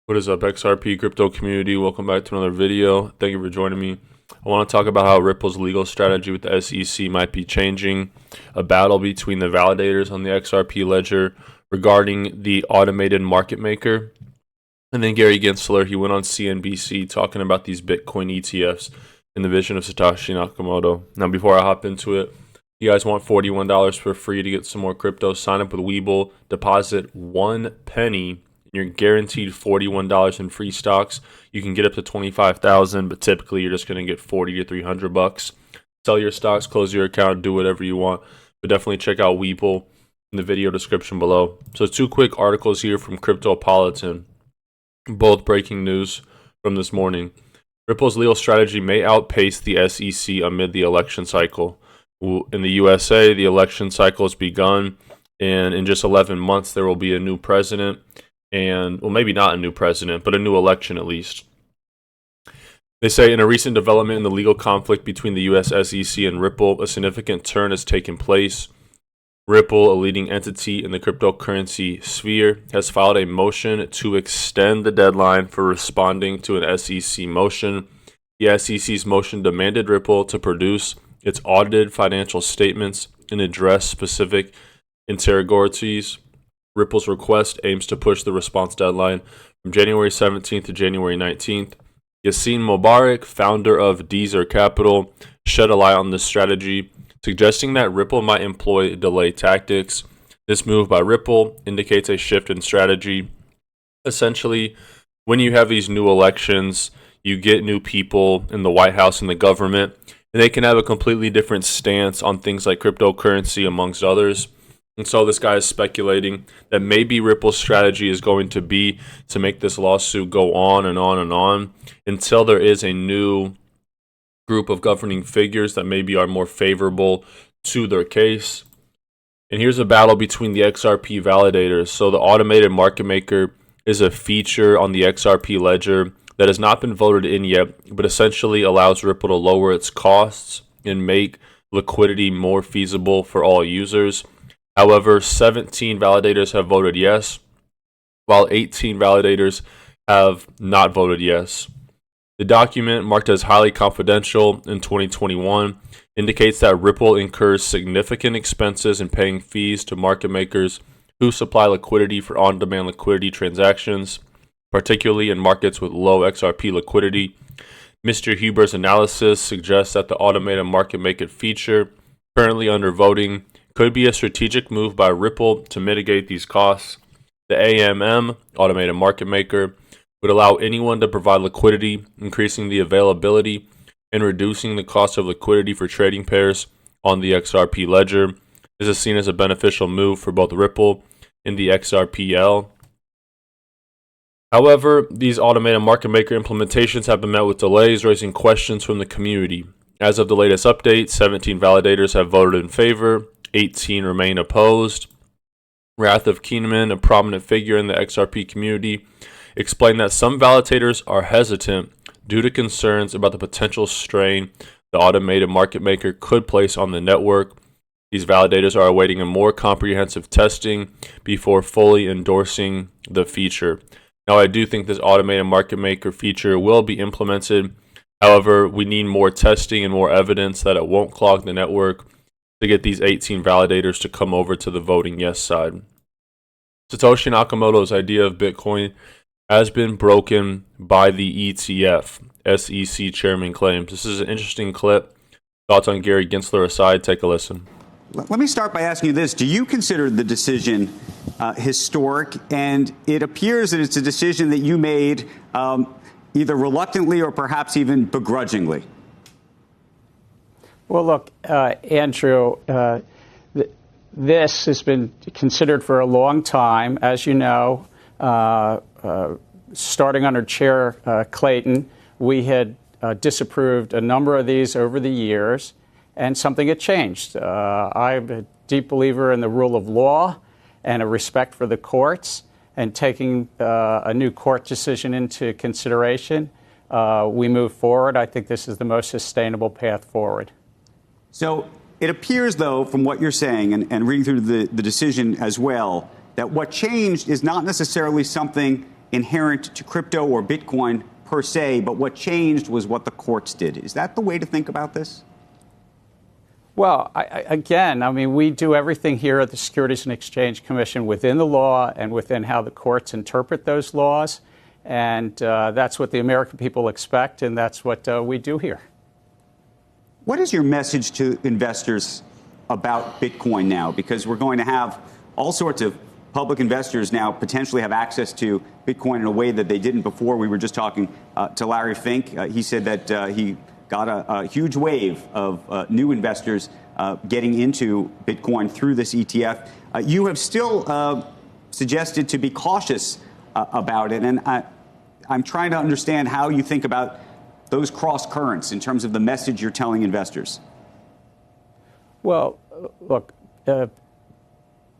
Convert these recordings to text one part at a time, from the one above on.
What is up, XRP crypto community? Welcome back to another video. Thank you for joining me. I want to talk about how Ripple's legal strategy with the SEC might be changing, a battle between the validators on the XRP ledger regarding the automated market maker, and then Gary Gensler, he went on CNBC talking about these Bitcoin ETFs in the vision of Satoshi Nakamoto. Now, before I hop into it, you guys want $41 for free to get some more crypto? Sign up with Webull, deposit 1 penny. You're guaranteed $41 in free stocks. You can get up to $25,000, but typically you're just going to get $40 to $300. Sell your stocks, close your account, do whatever you want. But definitely check out Webull in the video description below. So 2 quick articles here from Cryptopolitan, both breaking news from this morning. Ripple's legal strategy may outpace the SEC amid the election cycle. In the USA, the election cycle has begun, and in just 11 months there will be a new president. And, well, maybe not a new president, but a new election at least. They say in a recent development in the legal conflict between the US SEC and Ripple, a significant turn has taken place. Ripple, a leading entity in the cryptocurrency sphere, has filed a motion to extend the deadline for responding to an SEC motion. The SEC's motion demanded Ripple to produce its audited financial statements and address specific interrogatories. Ripple's request aims to push the response deadline from January 17th to January 19th. Yassine Mubarak, founder of Deezer Capital, shed a light on this strategy, suggesting that Ripple might employ delay tactics. This move by Ripple indicates a shift in strategy. Essentially, when you have these new elections, you get new people in the White House and the government, and they can have a completely different stance on things like cryptocurrency, amongst others. And so this guy is speculating that maybe Ripple's strategy is going to be to make this lawsuit go on and on and on until there is a new group of governing figures that maybe are more favorable to their case. And here's a battle between the XRP validators. So the automated market maker is a feature on the XRP ledger that has not been voted in yet, but essentially allows Ripple to lower its costs and make liquidity more feasible for all users. However, 17 validators have voted yes, while 18 validators have not voted yes. The document, marked as highly confidential in 2021, indicates that Ripple incurs significant expenses in paying fees to market makers who supply liquidity for on-demand liquidity transactions, particularly in markets with low XRP liquidity. Mr. Huber's analysis suggests that the automated market maker feature, currently under voting, could be a strategic move by Ripple to mitigate these costs. The AMM, automated market maker, would allow anyone to provide liquidity, increasing the availability and reducing the cost of liquidity for trading pairs on the XRP ledger. This is seen as a beneficial move for both Ripple and the XRPL. However, these automated market maker implementations have been met with delays, raising questions from the community. As of the latest update, 17 validators have voted in favor, 18 remain opposed. Wrath of Keeneman, a prominent figure in the XRP community, explained that some validators are hesitant due to concerns about the potential strain the automated market maker could place on the network. These validators are awaiting a more comprehensive testing before fully endorsing the feature. Now, I do think this automated market maker feature will be implemented. However, we need more testing and more evidence that it won't clog the network to get these 18 validators to come over to the voting yes side. Satoshi Nakamoto's idea of Bitcoin has been broken by the ETF, SEC chairman claims. This is an interesting clip. Thoughts on Gary Gensler aside, take a listen. Let me start by asking you this. Do you consider the decision historic? And it appears that it's a decision that you made either reluctantly or perhaps even begrudgingly. Well, look, Andrew, this has been considered for a long time. As you know, starting under Chair Clayton, we had disapproved a number of these over the years, and something had changed. I'm a deep believer in the rule of law and a respect for the courts, and taking a new court decision into consideration, we move forward. I think this is the most sustainable path forward. So it appears, though, from what you're saying and reading through the decision as well, that what changed is not necessarily something inherent to crypto or Bitcoin per se, but what changed was what the courts did. Is that the way to think about this? Well, I mean, we do everything here at the Securities and Exchange Commission within the law and within how the courts interpret those laws. And that's what the American people expect, and that's what we do here. What is your message to investors about Bitcoin now? Because we're going to have all sorts of public investors now potentially have access to Bitcoin in a way that they didn't before. We were just talking to Larry Fink. He said that he got a huge wave of new investors getting into Bitcoin through this ETF. You have still suggested to be cautious about it. And I'm trying to understand how you think about those cross currents in terms of the message you're telling investors. Well, look,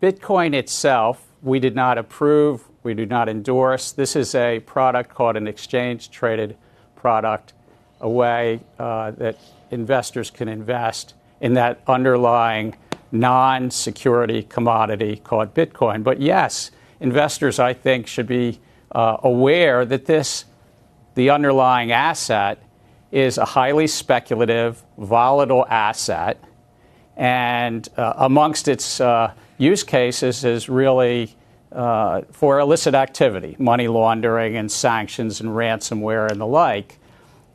Bitcoin itself, we did not approve. We do not endorse. This is a product called an exchange-traded product, a way that investors can invest in that underlying non-security commodity called Bitcoin. But yes, investors, I think, should be aware that the underlying asset is a highly speculative, volatile asset, and amongst its use cases is really for illicit activity, money laundering and sanctions and ransomware and the like.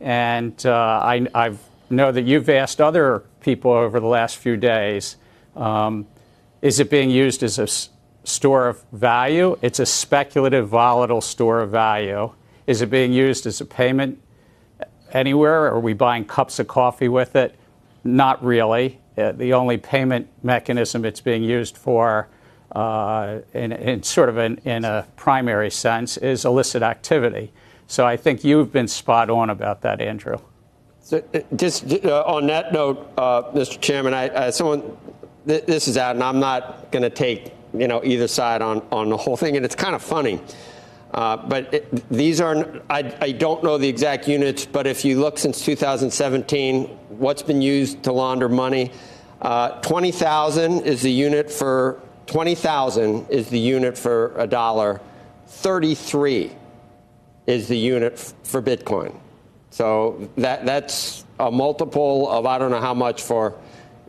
And I know that you've asked other people over the last few days, is it being used as a store of value? It's a speculative, volatile store of value. Is it being used as a payment anywhere? Are we buying cups of coffee with it? Not really. The only payment mechanism it's being used for in a primary sense is illicit activity. So I think you've been spot on about that, Andrew. So just on that note, Mr. Chairman, this is out, and I'm not going to take either side on the whole thing, and it's kind of funny. But these are, I don't know the exact units, but if you look since 2017, what's been used to launder money, 20,000 is the unit for, 20,000 is the unit for $1, 33 is the unit for Bitcoin. So that's a multiple of I don't know how much for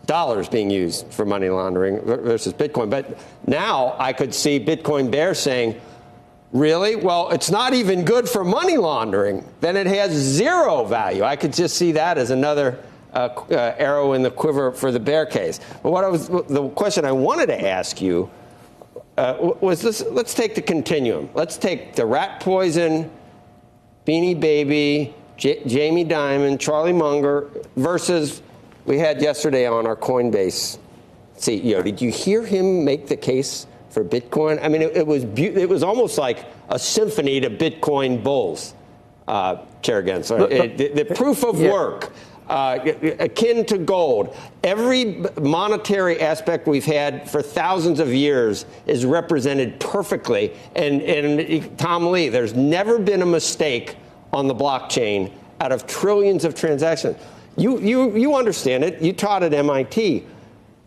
dollars being used for money laundering versus Bitcoin. But now I could see Bitcoin bears saying, really? Well, it's not even good for money laundering. Then it has zero value. I could just see that as another arrow in the quiver for the bear case. But the question I wanted to ask you was this: let's take the continuum. Let's take the rat poison, Beanie Baby, Jamie Dimon, Charlie Munger versus we had yesterday on our Coinbase CEO. Did you hear him make the case for Bitcoin? I mean, it was almost like a symphony to Bitcoin bulls, Chair Gensler. The proof of work, akin to gold. Every monetary aspect we've had for thousands of years is represented perfectly. And Tom Lee, there's never been a mistake on the blockchain out of trillions of transactions. You understand it. You taught at MIT.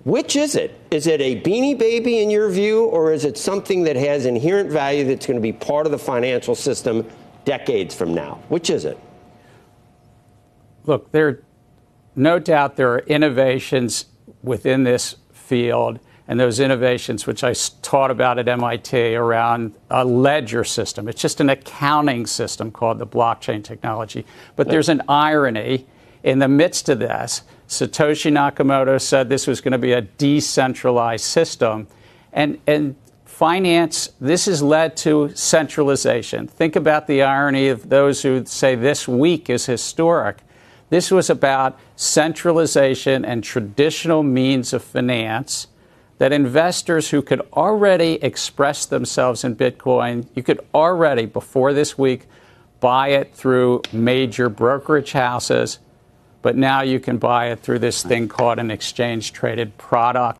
Which is it? Is it a Beanie Baby in your view, or is it something that has inherent value that's going to be part of the financial system decades from now? Which is it? Look, no doubt there are innovations within this field, and those innovations, which I taught about at MIT, around a ledger system. It's just an accounting system called the blockchain technology. But there's an irony in the midst of this. Satoshi Nakamoto said this was going to be a decentralized system. And finance, this has led to centralization. Think about the irony of those who say this week is historic. This was about centralization and traditional means of finance that investors who could already express themselves in Bitcoin, you could already, before this week, buy it through major brokerage houses. But now you can buy it through this thing called an exchange-traded product.